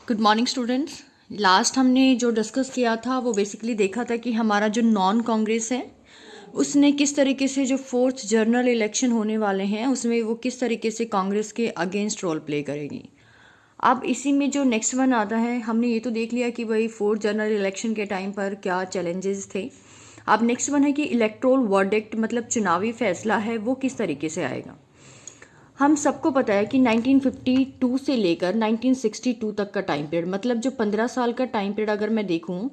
Good morning students. Last हमने जो discuss किया था वो बेसिकली देखा था कि हमारा जो नॉन कांग्रेस है उसने किस तरीके से जो फोर्थ जनरल इलेक्शन होने वाले हैं उसमें वो किस तरीके से कांग्रेस के अगेंस्ट रोल प्ले करेगी। अब इसी में जो नेक्स्ट वन आता है, हमने ये तो देख लिया कि भाई फोर्थ जनरल इलेक्शन के टाइम पर क्या चैलेंजेस थे। अब नेक्स्ट वन है कि इलेक्टोरल वर्डिक्ट मतलब चुनावी फैसला है वो किस तरीके से आएगा। हम सबको पता है कि 1952 से लेकर 1962 तक का टाइम पीरियड मतलब जो 15 साल का टाइम पीरियड अगर मैं देखूं,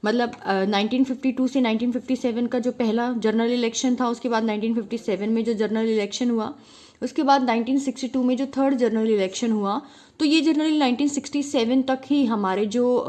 मतलब 1952 से 1957 का जो पहला जनरल इलेक्शन था, उसके बाद 1957 में जो जनरल इलेक्शन हुआ, उसके बाद 1962 में जो थर्ड जनरल इलेक्शन हुआ। तो ये जनरली 1967 तक ही हमारे जो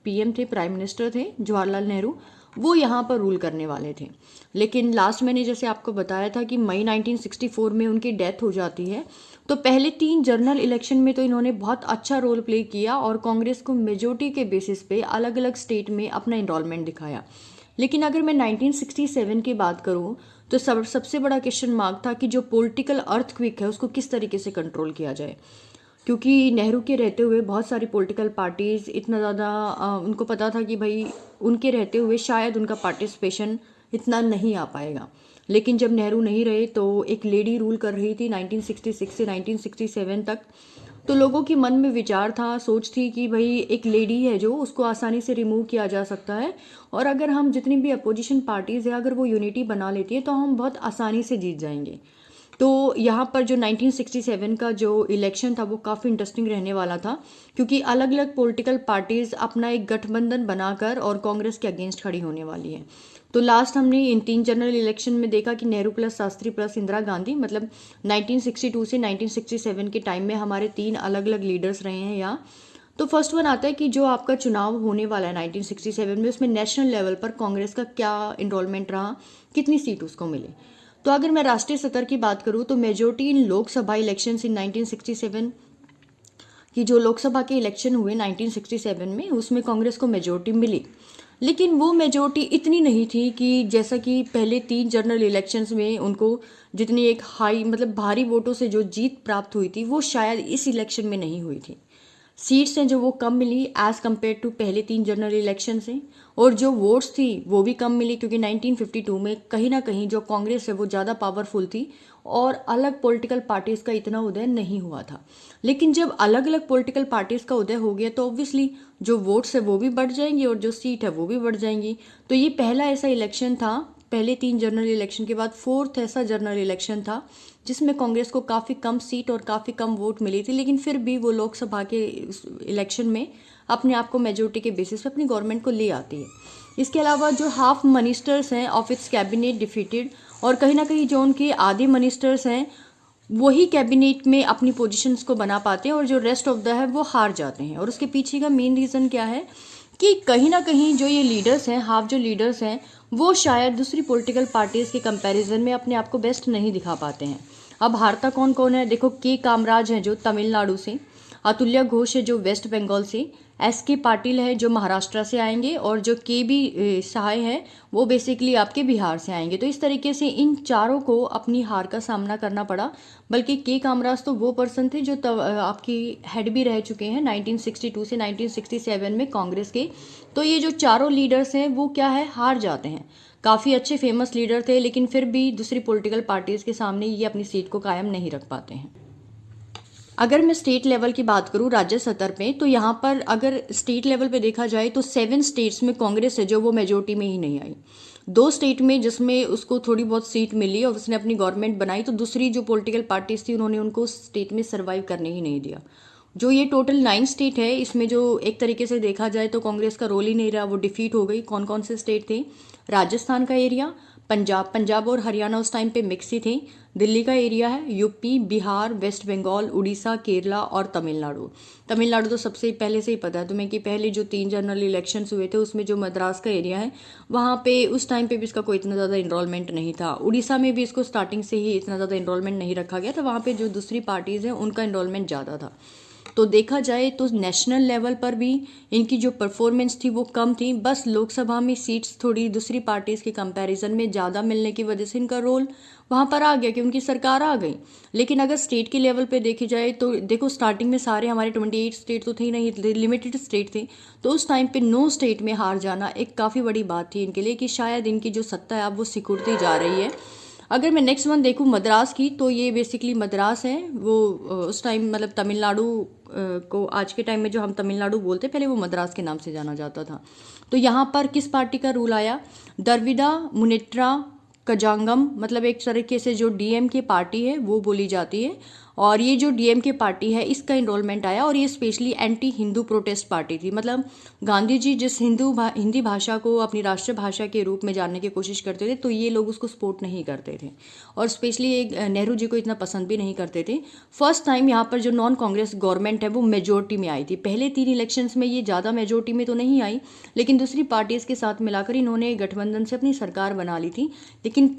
पीएम थे, प्राइम मिनिस्टर थे जवाहरलाल नेहरू, वो यहाँ पर रूल करने वाले थे। लेकिन लास्ट मैंने जैसे आपको बताया था कि मई 1964 में उनकी डेथ हो जाती है। तो पहले 3 जनरल इलेक्शन में तो इन्होंने बहुत अच्छा रोल प्ले किया और कांग्रेस को मेजोरिटी के बेसिस पे अलग अलग स्टेट में अपना इन्वॉल्वमेंट दिखाया। लेकिन अगर मैं 1967 की बात करूं तो सबसे बड़ा क्वेश्चन मार्क था कि जो पॉलिटिकल अर्थक्वेक है उसको किस तरीके से कंट्रोल किया जाए, क्योंकि नेहरू के रहते हुए बहुत सारी पॉलिटिकल पार्टीज़ इतना ज़्यादा उनको पता था कि भाई उनके रहते हुए शायद उनका पार्टिसिपेशन इतना नहीं आ पाएगा। लेकिन जब नेहरू नहीं रहे तो एक लेडी रूल कर रही थी 1966 से 1967 तक। तो लोगों के मन में विचार था, सोच थी कि भाई एक लेडी है जो उसको आसानी से रिमूव किया जा सकता है, और अगर हम जितनी भी अपोजिशन पार्टीज़ है अगर वो यूनिटी बना लेती है तो हम बहुत आसानी से जीत जाएंगे। तो यहाँ पर जो 1967 का जो इलेक्शन था वो काफ़ी इंटरेस्टिंग रहने वाला था, क्योंकि अलग अलग पॉलिटिकल पार्टीज़ अपना एक गठबंधन बनाकर और कांग्रेस के अगेंस्ट खड़ी होने वाली है। तो लास्ट हमने इन 3 जनरल इलेक्शन में देखा कि नेहरू प्लस शास्त्री प्लस इंदिरा गांधी, मतलब 1962 से 1967 के टाइम में हमारे 3 अलग अलग लीडर्स रहे हैं यहाँ। तो फर्स्ट वन आता है कि जो आपका चुनाव होने वाला है 1967 में, उसमें नेशनल लेवल पर कांग्रेस का क्या इन्रोलमेंट रहा, कितनी सीट उसको मिले। तो अगर मैं राष्ट्रीय स्तर की बात करूं तो majority in Lok Sabha elections in 1967 की जो लोकसभा के इलेक्शन हुए 1967 में, उसमें कांग्रेस को मेजोरिटी मिली। लेकिन वो मेजोरिटी इतनी नहीं थी कि जैसा कि पहले 3 जनरल इलेक्शंस में उनको जितनी एक हाई मतलब भारी वोटों से जो जीत प्राप्त हुई थी वो शायद इस इलेक्शन में नहीं हुई थी। सीट्स हैं जो वो कम मिली एज़ कम्पेयर टू पहले 3 जनरल इलेक्शन से, और जो वोट्स थी वो भी कम मिली, क्योंकि 1952 में कहीं ना कहीं जो कांग्रेस है वो ज़्यादा पावरफुल थी और अलग पॉलिटिकल पार्टीज़ का इतना उदय नहीं हुआ था। लेकिन जब अलग अलग पॉलिटिकल पार्टीज़ का उदय हो गया तो ऑब्वियसली जो वोट्स है वो भी बढ़ जाएंगी और जो सीट है वो भी बढ़ जाएंगी। तो ये पहला ऐसा इलेक्शन था, पहले 3 जनरल इलेक्शन के बाद फोर्थ ऐसा जनरल इलेक्शन था जिसमें कांग्रेस को काफ़ी कम सीट और काफ़ी कम वोट मिली थी, लेकिन फिर भी वो लोकसभा के इलेक्शन में अपने आप को मेजोरिटी के बेसिस पे अपनी गवर्नमेंट को ले आती है। इसके अलावा जो हाफ मिनिस्टर्स हैं ऑफ इट्स कैबिनेट डिफीटेड, और कहीं ना कहीं जो उनके आधे मिनिस्टर्स हैं वही कैबिनेट में अपनी पोजीशंस को बना पाते हैं और जो रेस्ट ऑफ द है वो हार जाते हैं। और उसके पीछे का मेन रीज़न क्या है कि कहीं ना कहीं जो ये लीडर्स हैं, हाफ जो लीडर्स हैं, वो शायद दूसरी पॉलिटिकल पार्टीज़ के कंपैरिजन में अपने आप को बेस्ट नहीं दिखा पाते हैं। अब हारता कौन कौन है, देखो के कामराज हैं जो तमिलनाडु से, अतुल्य घोष है जो वेस्ट बंगाल से, एस के पाटिल है जो महाराष्ट्र से आएंगे, और जो के बी सहाय है वो बेसिकली आपके बिहार से आएंगे। तो इस तरीके से इन चारों को अपनी हार का सामना करना पड़ा। बल्कि के कामराज तो वो पर्सन थे जो आपकी हेड भी रह चुके हैं 1962 से 1967 में कांग्रेस के। तो ये जो चारों लीडर्स हैं वो क्या है, हार जाते हैं। काफ़ी अच्छे फेमस लीडर थे लेकिन फिर भी दूसरी पॉलिटिकल पार्टीज़ के सामने ये अपनी सीट को कायम नहीं रख पाते हैं। अगर मैं स्टेट लेवल की बात करूं राज्य स्तर पे, तो यहाँ पर अगर स्टेट लेवल पे देखा जाए तो 7 स्टेट्स में कांग्रेस है जो वो मेजोरिटी में ही नहीं आई। 2 स्टेट में जिसमें उसको थोड़ी बहुत सीट मिली और उसने अपनी गवर्नमेंट बनाई, तो दूसरी जो पॉलिटिकल पार्टीज थी उन्होंने उनको स्टेट में सर्वाइव करने ही नहीं दिया। जो ये टोटल 9 स्टेट है, इसमें जो एक तरीके से देखा जाए तो कांग्रेस का रोल ही नहीं रहा, वो डिफीट हो गई। कौन कौन से स्टेट थे, राजस्थान का एरिया, पंजाब और हरियाणा उस टाइम पे मिक्स ही थे, दिल्ली का एरिया है, यूपी, बिहार, वेस्ट बंगाल, उड़ीसा, केरला और तमिलनाडु। तमिलनाडु तो सबसे पहले से ही पता है तुम्हें कि पहले जो 3 जनरल इलेक्शंस हुए थे उसमें जो मद्रास का एरिया है वहाँ पे उस टाइम पे भी इसका कोई इतना ज़्यादा इनरोलमेंट नहीं था। उड़ीसा में भी इसको स्टार्टिंग से ही इतना ज़्यादा इनरोलमेंट नहीं रखा गया था, वहाँ पे जो दूसरी पार्टीज़ हैं उनका इनरोलमेंट ज़्यादा था। तो देखा जाए तो नेशनल लेवल पर भी इनकी जो परफॉर्मेंस थी वो कम थी। बस लोकसभा में सीट्स थोड़ी दूसरी पार्टीज़ के कंपैरिजन में ज़्यादा मिलने की वजह से इनका रोल वहाँ पर आ गया कि उनकी सरकार आ गई। लेकिन अगर स्टेट के लेवल पे देखी जाए तो देखो, स्टार्टिंग में सारे हमारे 28 स्टेट तो थे नहीं, लिमिटेड स्टेट थे। तो उस टाइम पे 9 स्टेट में हार जाना एक काफ़ी बड़ी बात थी इनके लिए कि शायद इनकी जो सत्ता है अब वो सिकुड़ती जा रही है। अगर मैं नेक्स्ट वन देखूँ मद्रास की, तो ये बेसिकली मद्रास है वो उस टाइम मतलब तमिलनाडु को आज के टाइम में जो हम तमिलनाडु बोलते पहले वो मद्रास के नाम से जाना जाता था। तो यहाँ पर किस पार्टी का रूल आया? द्रविड़ा मुनेट्रा कजांगम, मतलब एक तरीके से जो डीएमके पार्टी है वो बोली जाती है। और ये जो डीएमके पार्टी है इसका इनरोलमेंट आया, और ये specially anti Hindu protest party थी। मतलब गांधी जी जिस हिंदी भाषा को अपनी राष्ट्रभाषा के रूप में जानने की कोशिश करते थे तो ये लोग उसको सपोर्ट नहीं करते थे, और स्पेशली एक नेहरू जी को इतना पसंद भी नहीं करते थे। फर्स्ट टाइम यहाँ पर जो नॉन कांग्रेस गवर्नमेंट है वो मेजोरिटी में आई थी। पहले 3 इलेक्शंस में ये ज़्यादा मेजोरिटी में तो नहीं आई, लेकिन दूसरी पार्टीज़ के साथ मिलाकर इन्होंने गठबंधन से अपनी सरकार बना ली थी। लेकिन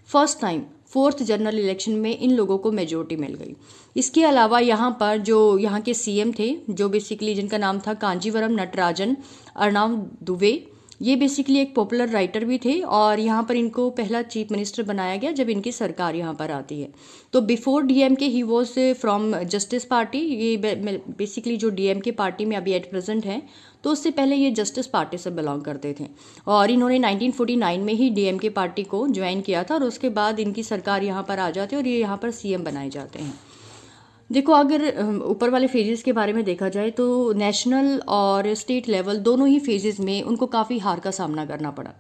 first time 4th general election में इन लोगों को मेजोरिटी मिल गई। इसके अलावा यहाँ पर जो यहाँ के सीएम थे, जो बेसिकली जिनका नाम था कांजीवरम नटराजन अर्नाब दुबे, ये बेसिकली एक पॉपुलर राइटर भी थे, और यहाँ पर इनको पहला चीफ मिनिस्टर बनाया गया जब इनकी सरकार यहाँ पर आती है। तो before DMK he was from justice party. ये बेसिकली जो डीएमके पार्टी में अभी एट प्रेजेंट है, तो उससे पहले ये जस्टिस पार्टी से बिलोंग करते थे, और इन्होंने 1949 में ही डीएमके पार्टी को ज्वाइन किया था, और उसके बाद इनकी सरकार यहाँ पर आ जाती है और ये यहाँ पर सीएम बनाए जाते हैं। देखो, अगर ऊपर वाले फेजेस के बारे में देखा जाए तो नेशनल और स्टेट लेवल दोनों ही फेजेस में उनको काफ़ी हार का सामना करना पड़ा।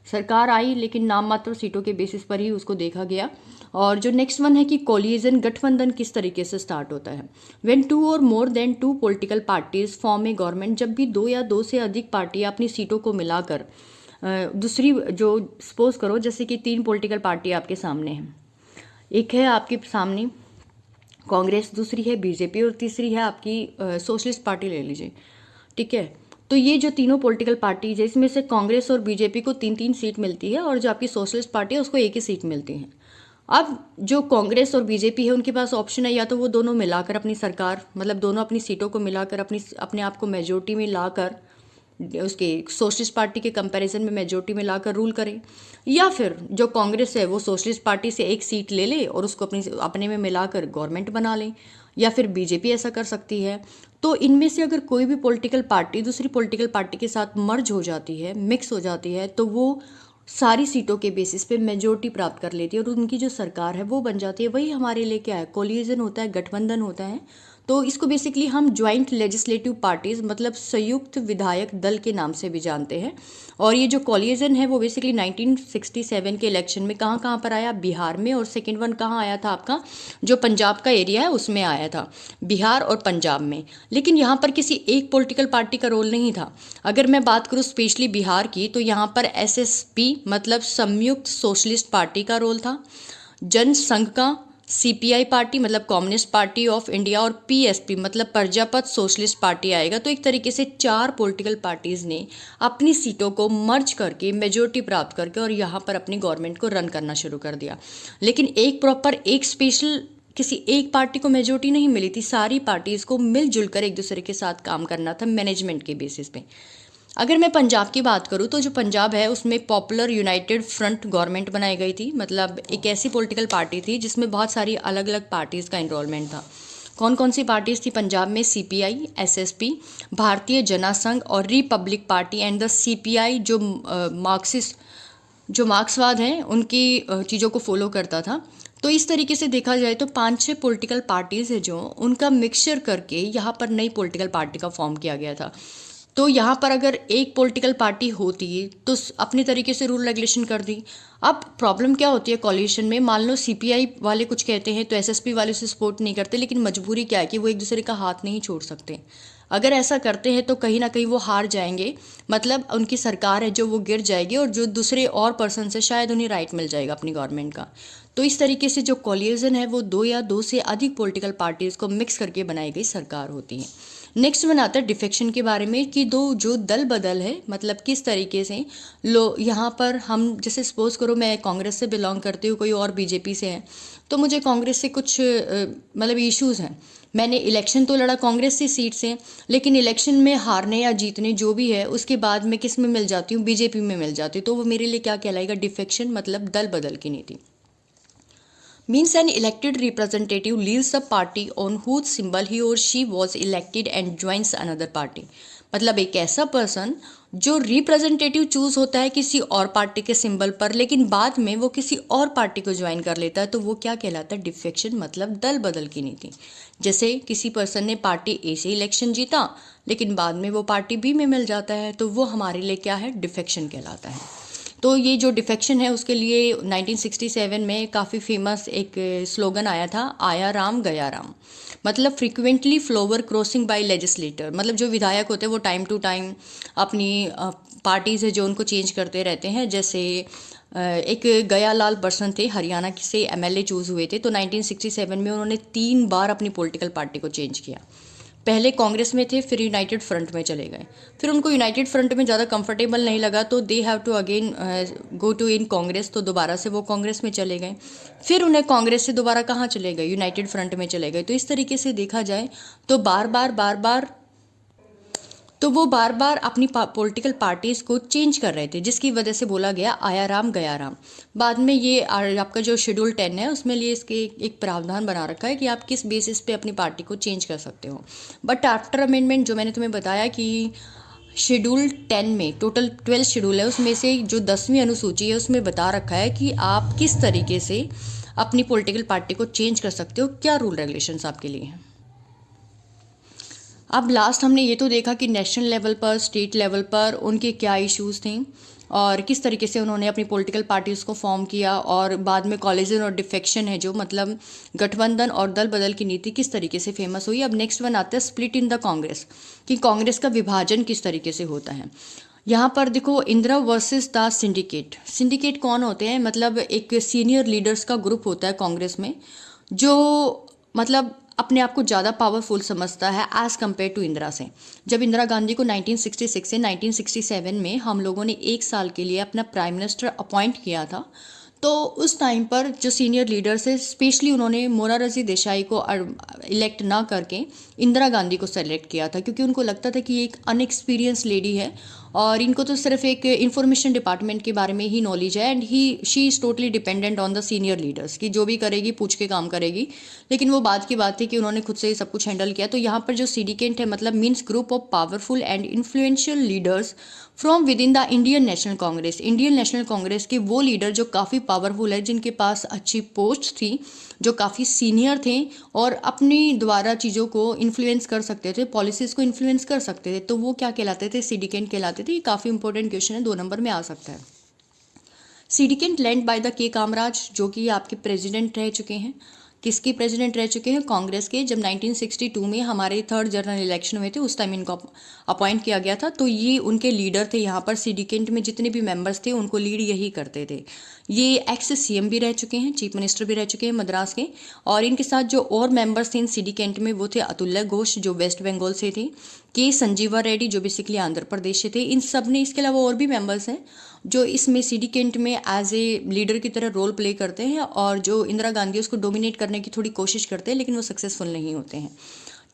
सरकार आई लेकिन नाम मात्र सीटों के बेसिस पर ही उसको देखा गया। और जो नेक्स्ट वन है कि कोलिजन गठबंधन किस तरीके से स्टार्ट होता है। व्हेन 2 और more than 2 political parties form a government, जब भी 2 या 2 से अधिक पार्टियां अपनी सीटों को मिलाकर दूसरी, जो सपोज करो जैसे कि 3 पॉलिटिकल पार्टी आपके सामने हैं, एक है आपके सामने कांग्रेस, दूसरी है बीजेपी, और तीसरी है आपकी सोशलिस्ट पार्टी ले लीजिए, ठीक है। तो ये जो तीनों पॉलिटिकल पार्टीज है इसमें से कांग्रेस और बीजेपी को 3-3 सीट मिलती है, और जो आपकी सोशलिस्ट पार्टी है उसको 1 ही सीट मिलती है। अब जो कांग्रेस और बीजेपी है उनके पास ऑप्शन है, या तो वो दोनों मिलाकर अपनी सरकार, मतलब दोनों अपनी सीटों को मिलाकर अपने आप को मेजोरिटी में लाकर उसके सोशलिस्ट पार्टी के कंपैरिजन में मेजोरिटी में लाकर रूल करें, या फिर जो कांग्रेस है वो सोशलिस्ट पार्टी से 1 सीट ले ले और उसको अपने में मिलाकर गवर्नमेंट बना लें, या फिर बीजेपी ऐसा कर सकती है। तो इनमें से अगर कोई भी पॉलिटिकल पार्टी दूसरी पॉलिटिकल पार्टी के साथ मर्ज हो जाती है, मिक्स हो जाती है, तो वो सारी सीटों के बेसिस पे मेजोरिटी प्राप्त कर लेती है और उनकी जो सरकार है वो बन जाती है। वही हमारे लिए क्या है, कोलिजन होता है, गठबंधन होता है। तो इसको बेसिकली हम ज्वाइंट लेजिस्लेटिव पार्टीज, मतलब संयुक्त विधायक दल के नाम से भी जानते हैं। और ये जो कोलिजन है वो बेसिकली 1967 के इलेक्शन में कहाँ कहाँ पर आया, बिहार में, और सेकेंड वन कहाँ आया था आपका, जो पंजाब का एरिया है उसमें आया था, बिहार और पंजाब में। लेकिन यहाँ पर किसी एक पॉलिटिकल पार्टी का रोल नहीं था। अगर मैं बात करूँ स्पेशली बिहार की, तो यहाँ पर एसएसपी मतलब संयुक्त सोशलिस्ट पार्टी का रोल था, जनसंघ का, सीपीआई पार्टी मतलब कम्युनिस्ट पार्टी ऑफ इंडिया, और पीएसपी मतलब प्रजापत सोशलिस्ट पार्टी आएगा। तो एक तरीके से 4 पॉलिटिकल पार्टीज ने अपनी सीटों को मर्ज करके मेजोरिटी प्राप्त करके और यहाँ पर अपनी गवर्नमेंट को रन करना शुरू कर दिया। लेकिन एक स्पेशल किसी एक पार्टी को मेजोरिटी नहीं मिली थी, सारी पार्टीज को मिलजुल कर एक दूसरे के साथ काम करना था मैनेजमेंट के बेसिस पे। अगर मैं पंजाब की बात करूँ तो जो पंजाब है उसमें पॉपुलर यूनाइटेड फ्रंट गवर्नमेंट बनाई गई थी। मतलब एक ऐसी पॉलिटिकल पार्टी थी जिसमें बहुत सारी अलग अलग पार्टीज़ का इन्वॉल्वमेंट था। कौन कौन सी पार्टीज़ थी पंजाब में? सीपीआई, एसएसपी, भारतीय जनसंघ और Republic party and the CPI जो मार्क्सवाद हैं उनकी चीज़ों को फॉलो करता था। तो इस तरीके से देखा जाए तो 5-6 पॉलिटिकल पार्टीज़ है जो उनका मिक्सचर करके यहाँ पर नई पॉलिटिकल पार्टी का फॉर्म किया गया था। तो यहाँ पर अगर एक पॉलिटिकल पार्टी होती तो अपने तरीके से रूल रेगुलेशन कर दी। अब प्रॉब्लम क्या होती है कोलिशन में, मान लो सीपीआई वाले कुछ कहते हैं तो एसएसपी वाले उसे सपोर्ट नहीं करते, लेकिन मजबूरी क्या है कि वो एक दूसरे का हाथ नहीं छोड़ सकते। अगर ऐसा करते हैं तो कहीं ना कहीं वो हार जाएंगे, मतलब उनकी सरकार है जो वो गिर जाएगी, और जो दूसरे और पर्सन से शायद उन्हें राइट मिल जाएगा अपनी गवर्नमेंट का। तो इस तरीके से जो कोलिशन है वो 2 या 2 से अधिक पॉलिटिकल पार्टीज़ को मिक्स करके बनाई गई सरकार होती है। नेक्स्ट वन आता है डिफेक्शन के बारे में, कि जो दल बदल है, मतलब किस तरीके से यहाँ पर हम जैसे सपोज करो मैं कांग्रेस से बिलोंग करती हूँ, कोई और बीजेपी से है, तो मुझे कांग्रेस से कुछ मतलब इश्यूज़ हैं, मैंने इलेक्शन तो लड़ा कांग्रेस की सीट से, लेकिन इलेक्शन में हारने या जीतने जो भी है उसके बाद मैं किस में मिल जाती हूँ, बीजेपी में मिल जाती हूँ। तो वो मेरे लिए क्या कहलाएगा, डिफेक्शन, मतलब दल बदल की नीति। Means an elected representative leaves the party on whose symbol he or she was elected and joins another party। मतलब एक ऐसा पर्सन जो रिप्रेजेंटेटिव चूज होता है किसी और पार्टी के सिंबल पर, लेकिन बाद में वो किसी और पार्टी को ज्वाइन कर लेता है, तो वो क्या कहलाता है, डिफेक्शन, मतलब दल बदल की नीति। जैसे किसी पर्सन ने पार्टी ए से इलेक्शन जीता, लेकिन बाद में वो पार्टी बी में मिल जाता है, तो वो हमारे लिए क्या है, डिफेक्शन कहलाता है। तो ये जो डिफेक्शन है उसके लिए 1967 में काफ़ी फेमस एक स्लोगन आया था, आया राम गया राम। मतलब frequently floor crossing by legislator, मतलब जो विधायक होते हैं वो टाइम टू टाइम अपनी पार्टी से जो उनको चेंज करते रहते हैं। जैसे एक गयालाल पर्सन थे, हरियाणा से एमएलए चूज हुए थे, तो 1967 में उन्होंने 3 बार अपनी पॉलिटिकल पार्टी को चेंज किया। पहले कांग्रेस में थे, फिर यूनाइटेड फ्रंट में चले गए, फिर उनको यूनाइटेड फ्रंट में ज़्यादा कंफर्टेबल नहीं लगा, तो they have to again go to in Congress, तो दोबारा से वो कांग्रेस में चले गए। फिर उन्हें कांग्रेस से दोबारा कहाँ चले गए, यूनाइटेड फ्रंट में चले गए। तो इस तरीके से देखा जाए तो वो बार बार अपनी पॉलिटिकल पार्टीज को चेंज कर रहे थे, जिसकी वजह से बोला गया आया राम गया राम। बाद में ये आपका जो शेड्यूल 10 है उसमें लिए इसके एक प्रावधान बना रखा है कि आप किस बेसिस पे अपनी पार्टी को चेंज कर सकते हो। बट आफ्टर अमेंडमेंट, जो मैंने तुम्हें बताया कि शेड्यूल 10 में टोटल 12 शेड्यूल है, उसमें से जो 10वीं अनुसूची है उसमें बता रखा है कि आप किस तरीके से अपनी पॉलिटिकल पार्टी को चेंज कर सकते हो, क्या रूल रेगुलेशंस आपके लिए हैं। अब लास्ट हमने ये तो देखा कि नेशनल लेवल पर, स्टेट लेवल पर उनके क्या इश्यूज थे और किस तरीके से उन्होंने अपनी पॉलिटिकल पार्टीज़ को फॉर्म किया, और बाद में कॉलेजन और डिफेक्शन है जो मतलब गठबंधन और दल बदल की नीति किस तरीके से फेमस हुई। अब नेक्स्ट वन आता है स्प्लिट इन द कांग्रेस, कि कांग्रेस का विभाजन किस तरीके से होता है। यहाँ पर देखो, Indira versus the syndicate. Syndicate कौन होते हैं, मतलब एक सीनियर लीडर्स का ग्रुप होता है कांग्रेस में, जो मतलब अपने आप को ज़्यादा पावरफुल समझता है एज़ कम्पेयर टू इंदिरा से। जब इंदिरा गांधी को 1966 से 1967 में हम लोगों ने 1 साल के लिए अपना प्राइम मिनिस्टर अपॉइंट किया था, तो उस टाइम पर जो सीनियर लीडर्स है, स्पेशली उन्होंने मोरारजी देसाई को इलेक्ट ना करके इंदिरा गांधी को सेलेक्ट किया था, क्योंकि उनको लगता था कि ये एक अनएक्सपीरियंस लेडी है और इनको तो सिर्फ एक इंफॉर्मेशन डिपार्टमेंट के बारे में ही नॉलेज है, and she is totally dependent on the senior leaders, कि जो भी करेगी पूछ के काम करेगी। लेकिन वो बात की बात थी कि उन्होंने खुद से सब कुछ हैंडल किया। तो यहाँ पर जो सिंडिकेट है, मतलब means group of powerful and influential leaders from with in the Indian national Congress. Indian national Congress के वो लीडर जो काफ़ी पावरफुल है, जिनके पास अच्छी पोस्ट थी, जो काफ़ी सीनियर थे और अपनी द्वारा चीज़ों को इन्फ्लुएंस कर सकते थे, पॉलिसीज़ को इन्फ्लुएंस कर सकते थे, तो वो क्या कहलाते थे, सिंडिकेट कहलाते थे। ये काफ़ी इंपॉर्टेंट क्वेश्चन है, 2 नंबर में आ सकता है। सिंडिकेट लेड बाय द के कामराज, जो कि आपके प्रेसिडेंट रह चुके हैं। किसके प्रेसिडेंट रह चुके हैं, कांग्रेस के। जब 1962 में हमारे 3rd जनरल इलेक्शन हुए थे, उस टाइम इनको अपॉइंट किया गया था, तो ये उनके लीडर थे। यहाँ पर सिंडिकेट में जितने भी मेंबर्स थे उनको लीड यही करते थे। ये एक्स सीएम भी रह चुके हैं, चीफ मिनिस्टर भी रह चुके हैं मद्रास के। और इनके साथ जो और मेंबर्स थे इन सिंडिकेट में, वो थे अतुल्य घोष जो वेस्ट बंगाल से थे, के संजीवा रेड्डी जो बेसिकली आंध्र प्रदेश से थे। इन सब ने, इसके अलावा और भी मेंबर्स हैं जो इसमें सिंडिकेट में एज ए लीडर की तरह रोल प्ले करते हैं, और जो इंदिरा गांधी उसको डोमिनेट करने की थोड़ी कोशिश करते हैं, लेकिन वो सक्सेसफुल नहीं होते हैं।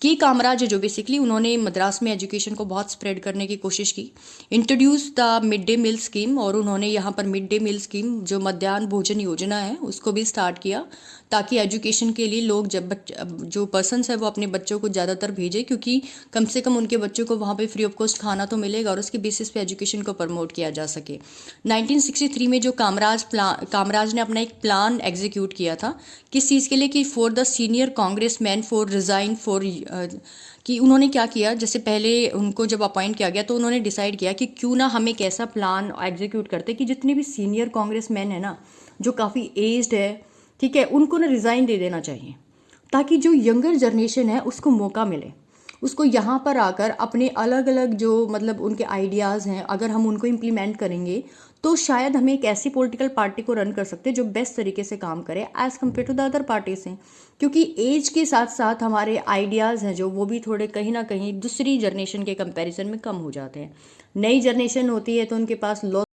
की कामराज जो बेसिकली उन्होंने मद्रास में एजुकेशन को बहुत स्प्रेड करने की कोशिश की, introduce the mid day meal scheme, और उन्होंने यहाँ पर मिड डे मील स्कीम जो मध्याह्न भोजन योजना है उसको भी स्टार्ट किया, ताकि एजुकेशन के लिए लोग जब जो पर्सन्स है वो अपने बच्चों को ज़्यादातर भेजें, क्योंकि कम से कम उनके बच्चों को वहाँ पे फ्री ऑफ कॉस्ट खाना तो मिलेगा और उसके बेसिस पे एजुकेशन को प्रमोट किया जा सके। 1963 में जो कामराज ने अपना एक प्लान एग्जीक्यूट किया था, किस चीज़ के लिए, कि for the senior Congress man for resign for, कि उन्होंने क्या किया, जैसे पहले उनको जब अपॉइंट किया गया तो उन्होंने डिसाइड किया कि क्यों ना हम एक ऐसा प्लान एग्जीक्यूट करते कि जितने भी सीनियर कांग्रेस मैन है ना, जो काफ़ी एज्ड है, ठीक है, उनको ना रिज़ाइन दे देना चाहिए, ताकि जो यंगर जनरेशन है उसको मौका मिले, उसको यहाँ पर आकर अपने अलग अलग जो मतलब उनके आइडियाज़ हैं, अगर हम उनको इम्प्लीमेंट करेंगे तो शायद हम एक ऐसी पॉलिटिकल पार्टी को रन कर सकते हैं जो बेस्ट तरीके से काम करे as compare to the other parties हैं। क्योंकि एज के साथ साथ हमारे आइडियाज़ हैं जो, वो भी थोड़े कहीं ना कहीं दूसरी जनरेशन के कंपैरिजन में कम हो जाते हैं। नई जनरेशन होती है तो उनके पास